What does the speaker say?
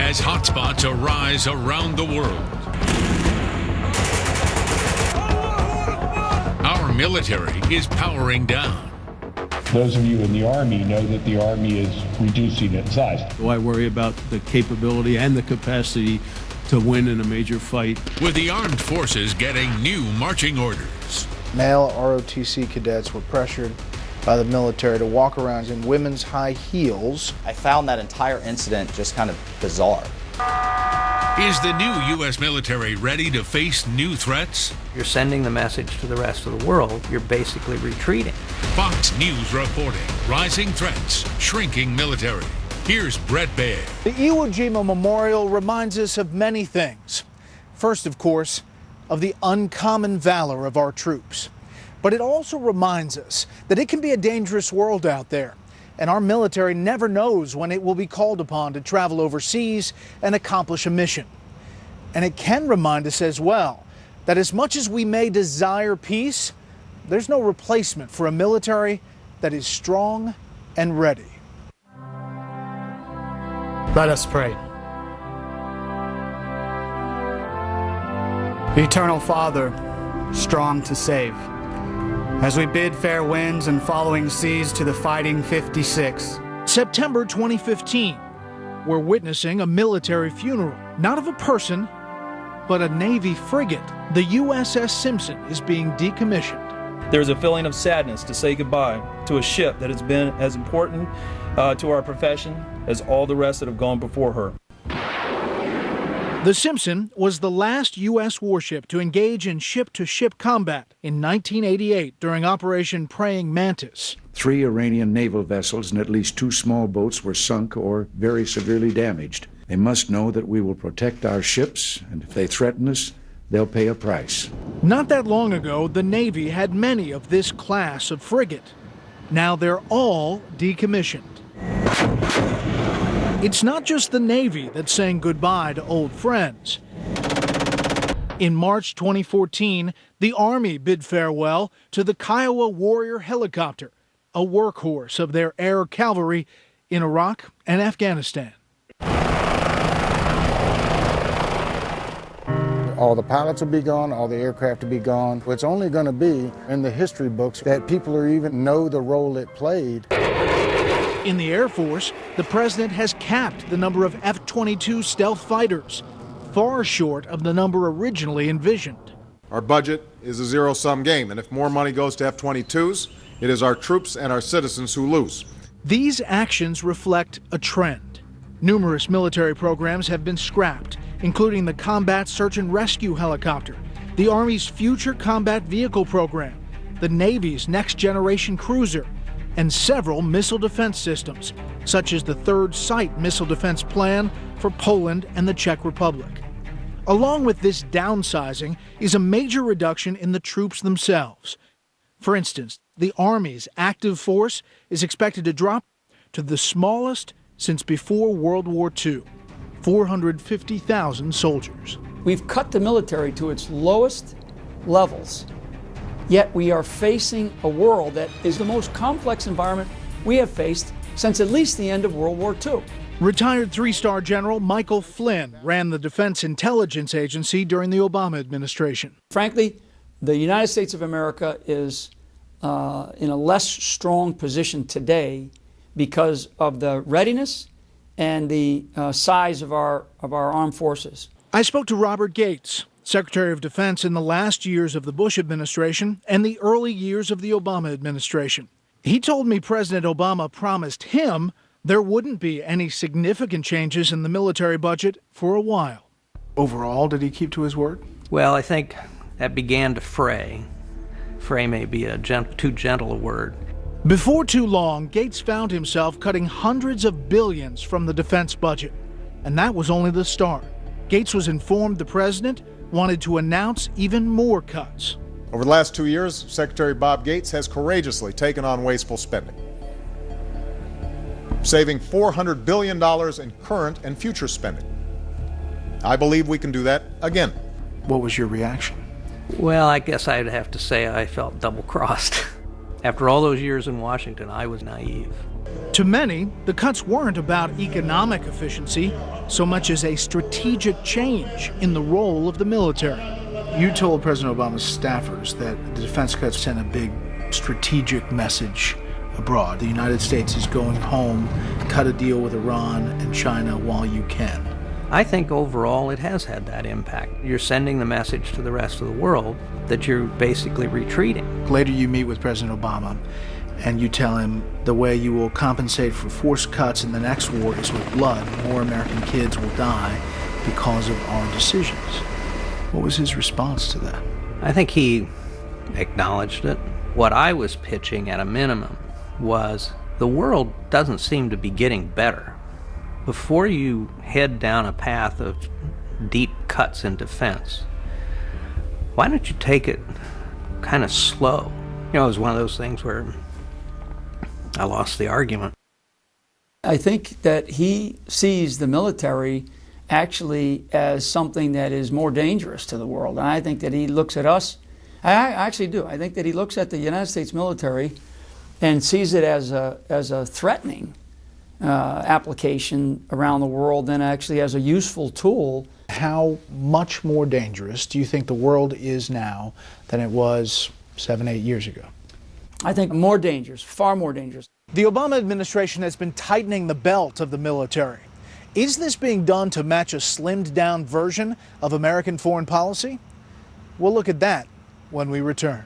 as hotspots arise around the world. Our military is powering down. Those of you in the Army know that the Army is reducing its size. I worry about the capability and the capacity to win in a major fight. With the armed forces getting new marching orders. Male ROTC cadets were pressured by the military to walk around in women's high heels. I found that entire incident just kind of bizarre. Is the new U.S. military ready to face new threats? You're sending the message to the rest of the world. You're basically retreating. Fox News reporting rising threats, shrinking military. Here's Bret. The Iwo Jima Memorial reminds us of many things. First, of course, of the uncommon valor of our troops. But it also reminds us that it can be a dangerous world out there. And our military never knows when it will be called upon to travel overseas and accomplish a mission. And it can remind us as well that as much as we may desire peace, there's no replacement for a military that is strong and ready. Let us pray. Eternal Father, strong to save, as we bid fair winds and following seas to the Fighting 56. September 2015, we're witnessing a military funeral, not of a person, but a Navy frigate. The USS Simpson is being decommissioned. There's a feeling of sadness to say goodbye to a ship that has been as important to our profession as all the rest that have gone before her. The Simpson was the last U.S. warship to engage in ship-to-ship combat in 1988 during Operation Praying Mantis. 3 Iranian naval vessels and at least 2 small boats were sunk or very severely damaged. They must know that we will protect our ships, and if they threaten us, they'll pay a price. Not that long ago, the Navy had many of this class of frigate. Now they're all decommissioned. It's not just the Navy that's saying goodbye to old friends. In March 2014, the Army bid farewell to the Kiowa Warrior helicopter, a workhorse of their air cavalry in Iraq and Afghanistan. All the pilots will be gone, all the aircraft will be gone. It's only going to be in the history books that people are even know the role it played. In the Air Force, the president has capped the number of F-22 stealth fighters, far short of the number originally envisioned. Our budget is a zero-sum game, and if more money goes to F-22s, it is our troops and our citizens who lose. These actions reflect a trend. Numerous military programs have been scrapped, including the Combat Search and Rescue helicopter, the Army's Future Combat Vehicle program, the Navy's Next Generation Cruiser, and several missile defense systems, such as the Third Sight Missile Defense Plan for Poland and the Czech Republic. Along with this downsizing is a major reduction in the troops themselves. For instance, the Army's active force is expected to drop to the smallest since before World War II, 450,000 soldiers. We've cut the military to its lowest levels. Yet we are facing a world that is the most complex environment we have faced since at least the end of World War II. Retired 3-star General Michael Flynn ran the Defense Intelligence Agency during the Obama administration. Frankly, the United States of America is in a less strong position today because of the readiness and the size of our armed forces. I spoke to Robert Gates, Secretary of Defense in the last years of the Bush administration and the early years of the Obama administration. He told me President Obama promised him there wouldn't be any significant changes in the military budget for a while. Overall, did he keep to his word? Well, I think that began to fray. Fray may be too gentle a word. Before too long, Gates found himself cutting hundreds of billions from the defense budget. And that was only the start. Gates was informed the president wanted to announce even more cuts. Over the last 2 years, Secretary Bob Gates has courageously taken on wasteful spending, saving $400 billion in current and future spending. I believe we can do that again. What was your reaction? Well, I guess I'd have to say I felt double-crossed. After all those years in Washington, I was naive. To many, the cuts weren't about economic efficiency so much as a strategic change in the role of the military. You told President Obama's staffers that the defense cuts sent a big strategic message abroad. The United States is going home, cut a deal with Iran and China while you can. I think overall it has had that impact. You're sending the message to the rest of the world that you're basically retreating. Later you meet with President Obama and you tell him the way you will compensate for forced cuts in the next war is with blood. More American kids will die because of our decisions. What was his response to that? I think he acknowledged it. What I was pitching at a minimum was the world doesn't seem to be getting better. Before you head down a path of deep cuts in defense, why don't you take it kind of slow? You know, it was one of those things where I lost the argument. I think that he sees the military actually as something that is more dangerous to the world. And I think that he looks at us, I actually do. I think that he looks at the United States military and sees it as a threatening application around the world than actually as a useful tool. How much more dangerous do you think the world is now than it was 7, 8 years ago? I think more dangerous, far more dangerous. The Obama administration has been tightening the belt of the military. Is this being done to match a slimmed down version of American foreign policy? We'll look at that when we return.